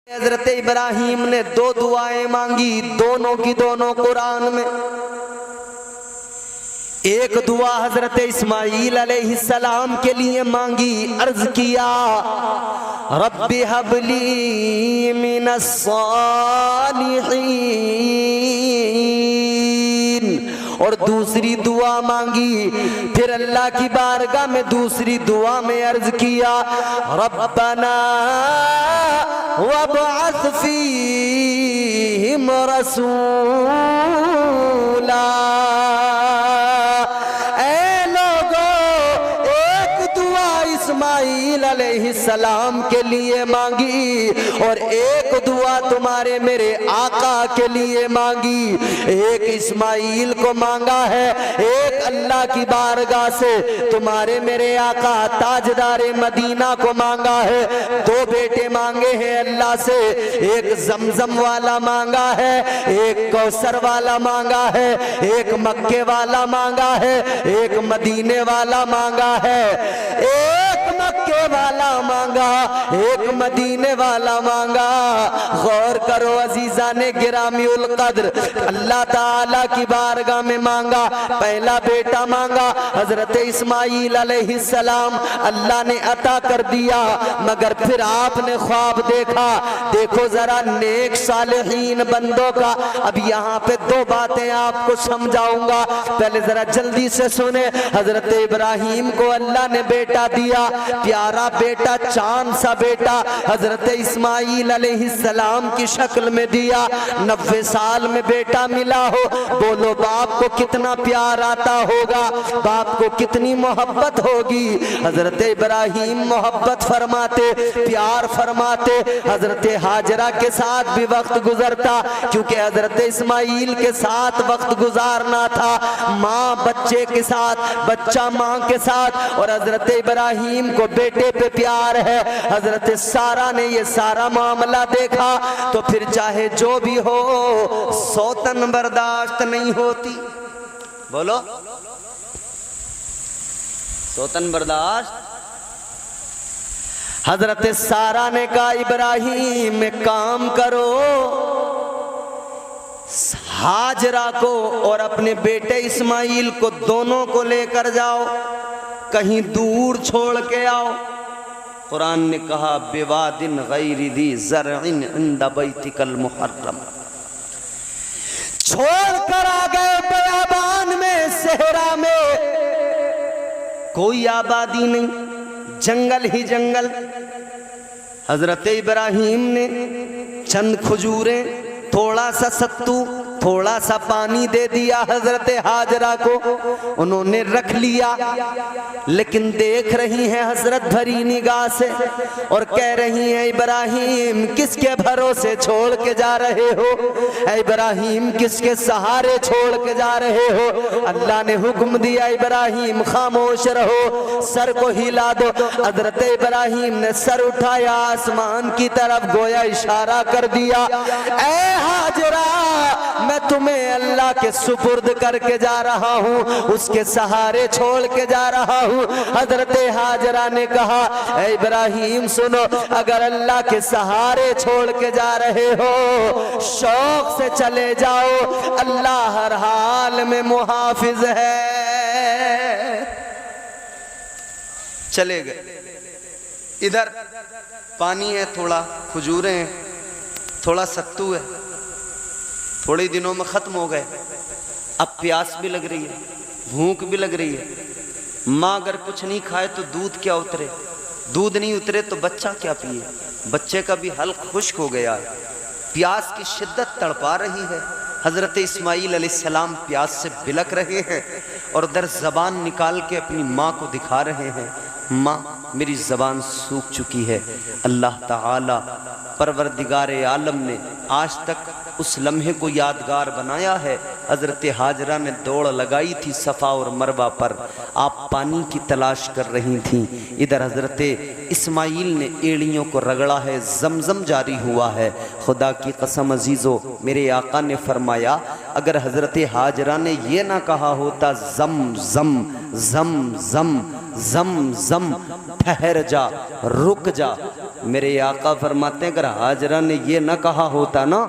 हजरत इब्राहिम ने दो दुआएं मांगी, दोनों की दोनों कुरान में। एक दुआ हजरत इस्माईल अलैहिस्सलाम के लिए मांगी, अर्ज किया रब्बी हबली मिनस सालिहीन, और दूसरी दुआ मांगी। फिर अल्लाह की बारगाह में दूसरी दुआ में अर्ज किया रब्बना वबअस फीहिम रसूला। इस्माईल अलैहिस्सलाम के लिए मांगी और एक दुआ तुम्हारे मेरे आका के लिए मांगी। एक इस्माईल को मांगा है, एक अल्लाह की बारगाह से तुम्हारे मेरे आका ताजदारे मदीना को मांगा है। दो बेटे मांगे हैं अल्लाह से, एक जमजम वाला मांगा है, एक कौसर वाला मांगा है, एक मक्के वाला मांगा है, एक मदीने वाला मांगा है। मक्के वाला मांगा, एक मदीने वाला मांगा। गौर करो अजीजा ने गिरामी उल कद्र, अल्लाह ताला की बारगाह में मांगा। पहला बेटा मांगा हजरत इस्माईल अलैहिस्सलाम, अल्लाह ने अता कर दिया। मगर फिर आपने ख्वाब देखा। देखो जरा नेक सालिहीन बंदों का। अब यहाँ पे दो बातें आपको समझाऊंगा, पहले जरा जल्दी से सुने। हजरत इब्राहिम को अल्लाह ने बेटा दिया, प्यारा बेटा, चांद सा बेटा हजरत इस्माईल अलैहिस्सलाम की शक्ल में दिया। 90 साल में बेटा मिला हो, बोलो बाप को कितना प्यार आता होगा, बाप को कितनी मोहब्बत होगी। हजरत इब्राहिम मोहब्बत फरमाते, प्यार फरमाते। हजरत हाजरा के साथ भी वक्त गुजरता, क्योंकि हजरत इस्माईल के साथ वक्त गुजारना था। माँ बच्चे के साथ, बच्चा माँ के साथ, और हजरत इब्राहिम को बेटे पे प्यार है। हजरत सारा ने ये सारा मामला देखा तो फिर चाहे जो भी हो सौतन बर्दाश्त नहीं होती। बोलो सौतन बर्दाश्त। हजरत सारा ने कहा इब्राहिम एक काम करो, हाजरा को और अपने बेटे इस्माईल को दोनों को लेकर जाओ, कहीं दूर छोड़ के आओ। कुरान ने कहा बेवादिन गैरि दी ज़रइन इंद बैतिकल मुहर्रम, छोड़ कर आ गए बयाबान में, सहरा में, कोई आबादी नहीं, जंगल ही जंगल। हजरत इब्राहिम ने चंद खजूरें, थोड़ा सा सत्तू, थोड़ा सा पानी दे दिया हजरत हाजरा को, उन्होंने रख लिया। लेकिन देख रही हैं हजरत भरी निगाह से और कह रही हैं इब्राहिम किसके भरोसे छोड़ के जा रहे हो, इब्राहिम किसके सहारे छोड़ के जा रहे हो। अल्लाह ने हुक्म दिया इब्राहिम खामोश रहो, सर को हिला दो। हजरत इब्राहिम ने सर उठाया आसमान की तरफ, गोया इशारा कर दिया, ऐ हाजरा मैं तुम्हें अल्लाह के सुपुर्द करके जा रहा हूँ, उसके सहारे छोड़ के जा रहा हूँ। हजरत हाजरा ने कहा ऐ इब्राहिम सुनो, अगर अल्लाह के सहारे छोड़ के जा रहे हो शौक से चले जाओ, अल्लाह हर हाल में मुहाफिज है। चले गए। इधर पानी है, थोड़ा खजूरें हैं, थोड़ा सत्तू है, थोड़े दिनों में खत्म हो गए। अब प्यास भी लग रही है, भूख भी लग रही है। माँ अगर कुछ नहीं खाए तो दूध क्या उतरे, दूध नहीं उतरे तो बच्चा क्या पिए। बच्चे का भी हल्क खुश्क हो गया है, प्यास की शिद्दत तड़पा रही है। हजरत इस्माईल अलैहिस्सलाम प्यास से बिलक रहे हैं और दर जबान निकाल के अपनी माँ को दिखा रहे हैं, माँ मेरी जबान सूख चुकी है। अल्लाह ताला परवरदिगार आलम ने आज तक उस लम्हे को यादगार बनाया है। हजरत हाजरा ने दौड़ लगाई थी सफ़ा और मरवा पर, आप पानी की तलाश कर रही थीं। इधर हजरत इस्माईल ने एड़ियों को रगड़ा है, जमजम जारी हुआ है। खुदा की कसम अजीज़ो, मेरे आका ने फरमाया अगर हजरत हाजरा ने ये ना कहा होता जम जम जम जम जम जम ठहर जा, रुक जा, मेरे आका फरमाते हैं अगर हाजरा ने ये न कहा होता ना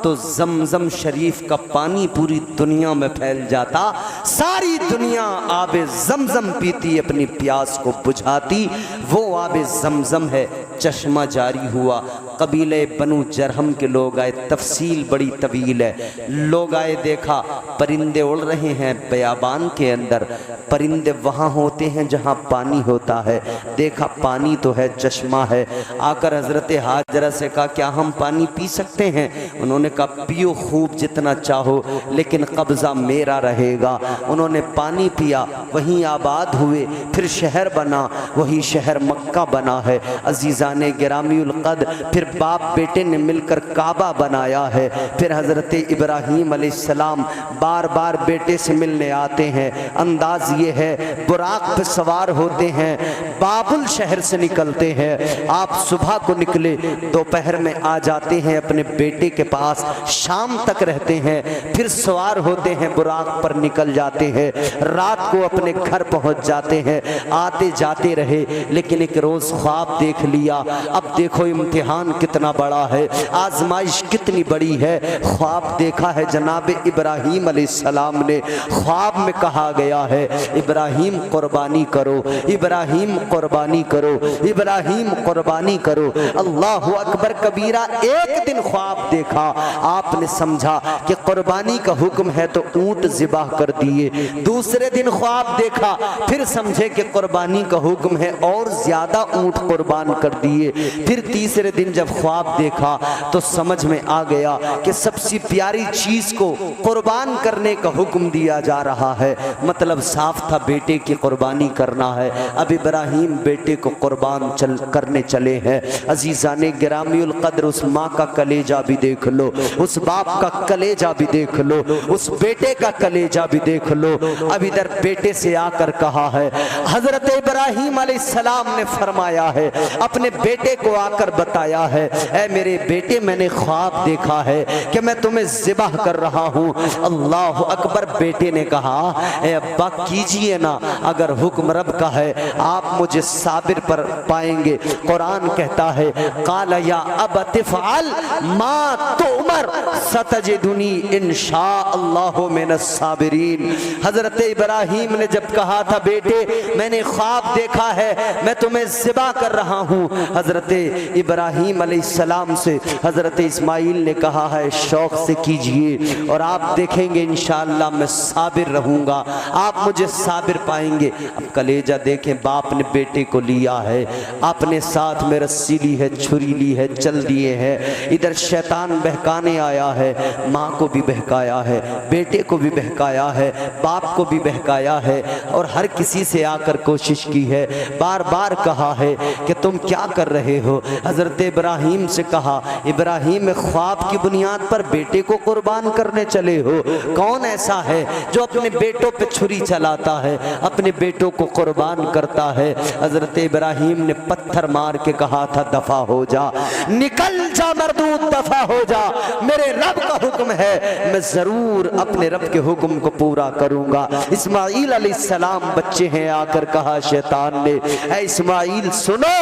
तो जमजम शरीफ का पानी पूरी दुनिया में फैल जाता, सारी दुनिया आबे जमजम पीती, अपनी प्यास को बुझाती। वो आबे जमजम है, चश्मा जारी हुआ। कबीले बनु जरहम के लोग आए, तफसील बड़ी तवील है। लोग आए, देखा परिंदे उड़ रहे हैं बयाबान के अंदर। परिंदे वहाँ होते हैं जहाँ पानी होता है। देखा पानी तो है, चश्मा है। आकर हजरत हाजरा से कहा क्या हम पानी पी सकते हैं? उन्होंने कहा पियो खूब जितना चाहो, लेकिन कब्जा मेरा रहेगा। उन्होंने पानी पिया, वहीं आबाद हुए, फिर शहर बना, वही शहर मक्का बना है। अजीज़ाने गिरामीउल क़द्र, फिर बाप बेटे ने मिलकर काबा बनाया है। फिर हज़रत इब्राहीम अलैहिस्सलाम बार बार बेटे से मिलने आते हैं। अंदाज ये है बुराक पे सवार होते हैं, बाबुल शहर से निकलते हैं। आप सुबह को निकले, दोपहर में आ जाते हैं अपने बेटे के पास, शाम तक रहते हैं, फिर सवार होते हैं, बुराक पर निकल जाते हैं, रात को अपने घर पहुंच जाते हैं। आते जाते रहे, लेकिन एक रोज़ ख्वाब देख लिया। अब देखो इम्तिहान कितना बड़ा है, आजमाइश कितनी बड़ी है। ख्वाब देखा है जनाब इब्राहीम अलैहिस्सलाम ने। ख्वाब में कहा गया है इब्राहीम कुर्बानी करो, इब्राहीम कुर्बानी करो, इब्राहीम कुर्बानी करो। अल्लाहु अकबर कबीरा। एक दिन ख्वाब देखा, आपने समझा कि कुर्बानी का हुक्म है तो ऊंट ज़िबाह कर दिए। दूसरे दिन ख्वाब देखा, फिर समझे कि कुर्बानी का हुक्म है और ज्यादा ऊंट कुर्बान कर दिए। फिर तीसरे दिन जब ख्वाब देखा तो समझ में आ गया कि सबसे प्यारी चीज को कुर्बान करने का हुक्म दिया जा रहा है। मतलब साफ था बेटे की कुर्बानी करना है। अब इब्राहीम बेटे को कुर्बान करने चले हैं। अजीज़ाने गिरामीउल क़द्र, उस माँ का कलेजा भी देख लो, उस बाप का कलेजा भी देख लो, उस बेटे का कलेजा भी देख लो। अब इधर बेटे से आकर कहा है, हजरत इब्राहीम अलैहिस्सलाम ने फरमाया है, अपने बेटे को आकर बताया है, ऐ मेरे बेटे मैंने ख्वाब देखा है कि मैं तुम्हें ज़िबाह कर रहा हूँ। अल्लाह अकबर। बेटे ने कहा, ऐ अब्बा कीजिए ना, अगर हुक्म रब का है आप मुझे साबिर पर पाएंगे। कुरान कहता है काला या अबति फ़अल मा तुमर सतजिदुनी इंशाअल्लाहु मिनस साबिरीन। हजरत इब्राहीम ने जब कहा था बेटे मैंने ख्वाब देखा है मैं तुम्हें ज़िबाह कर रहा हूँ, हजरत इब्राहीम अलैहिस्सलाम से हजरत इस्माइल ने कहा है शौक से कीजिए और आप देखेंगे इंशाअल्लाह मैं साबिर रहूँगा, आप मुझे साबिर पाएंगे। अब कलेजा देखें, बाप ने बेटे को लिया है, अपने साथ में रस्सी ली है, छुरी ली है, चल दिए हैं। इधर शैतान बहकाने आया है, माँ को भी बहकाया है, बेटे को भी बहकाया है, बाप को भी बहकाया है और हर किसी से आकर कोशिश की है। बार बार कहा है कि तुम क्या कर रहे हो। हजरत इब्राहीम से कहा, इब्राहीम ख्वाब की बुनियाद पर बेटे को कुर्बान करने चले हो? कौन ऐसा है जो अपने बेटों पे छुरी चलाता है, अपने बेटों को कुर्बान करता है? हजरत इब्राहीम ने पत्थर मार के कहा था दफा हो जा, निकल जा मरदूद, दफा हो जा, मेरे रब का हुक्म है, मैं जरूर अपने रब के हुक्म को पूरा करूंगा। इस्माइल अलैहिस्सलाम बच्चे हैं, आकर कहा शैतान ने, ऐ इस्माइल सुनो,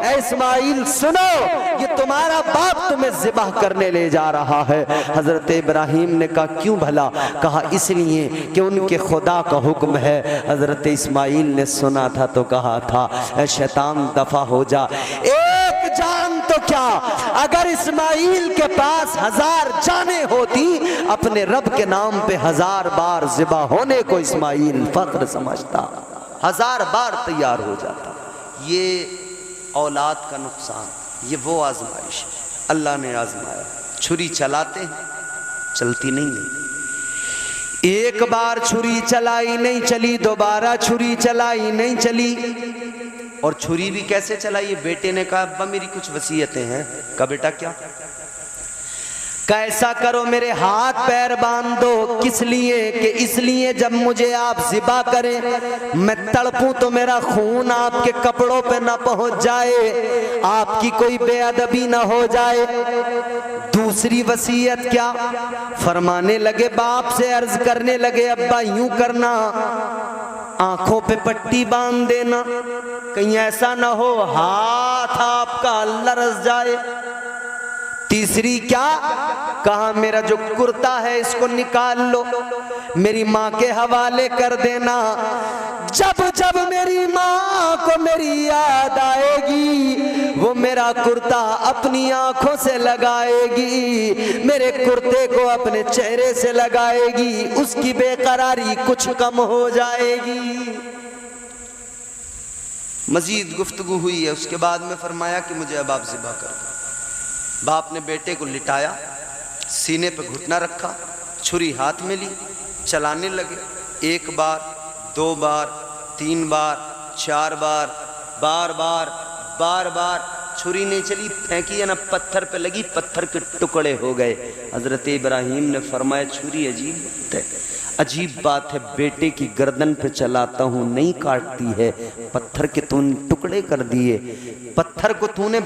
ऐ इस्माइल सुनो, ये तुम्हारा बाप तुम्हें ज़िबाह करने ले जा रहा है। हजरत इब्राहीम ने कहा क्यों भला? कहा इसलिए कि उनके खुदा का हुक्म है। हजरत इस्माइल ने सुना था तो कहा था ऐ शैतान दफा हो जा। एक जान तो क्या, अगर इस्माइल के पास 1000 जानें होती, अपने रब के नाम पे 1000 बार ज़िबाह होने को इस्माइल फख्र समझता, 1000 बार तैयार हो जाता। ये औलाद का नुकसान, ये वो आजमाइश अल्लाह ने आजमाया। छुरी चलाते हैं, चलती नहीं है। एक बार छुरी चलाई नहीं चली, दोबारा छुरी चलाई नहीं चली। और छुरी भी कैसे चलाई? बेटे ने कहा अब्बा मेरी कुछ वसीयतें हैं। कहा बेटा क्या? कैसा करो मेरे हाथ पैर बांध दो। किस लिए? कि इसलिए जब मुझे आप ज़िबा करें मैं तड़पूं तो मेरा खून आपके कपड़ों पे ना पहुंच जाए, आपकी कोई बेअदबी ना हो जाए। दूसरी वसीयत क्या? फरमाने लगे, बाप से अर्ज करने लगे अब्बा यूं करना, आंखों पे पट्टी बांध देना, कहीं ऐसा ना हो हाथ आपका लरस जाए। तीसरी क्या कहा, मेरा जो कुर्ता है इसको निकाल लो, मेरी माँ के हवाले कर देना। जब जब मेरी माँ को मेरी याद आएगी वो मेरा कुर्ता अपनी आंखों से लगाएगी, मेरे कुर्ते को अपने चेहरे से लगाएगी, उसकी बेकरारी कुछ कम हो जाएगी। मजीद गुफ्तगू हुई है, उसके बाद में फरमाया कि मुझे अब आप ज़िबा कर दो। बाप ने बेटे को लिटाया, सीने पे घुटना रखा, छुरी हाथ में ली, चलाने लगे। 1 बार 2 बार 3 बार 4 बार, बार बार बार बार छुरी नहीं चली, फेंकी है ना पत्थर पे लगी, पत्थर के टुकड़े हो गए। हजरत इब्राहिम ने फरमाया छुरी अजीब बात है, अजीब बात है, बेटे की गर्दन पे चलाता हूँ नहीं काटती है, पत्थर के तूने टुकड़े कर दिए, पत्थर को तूने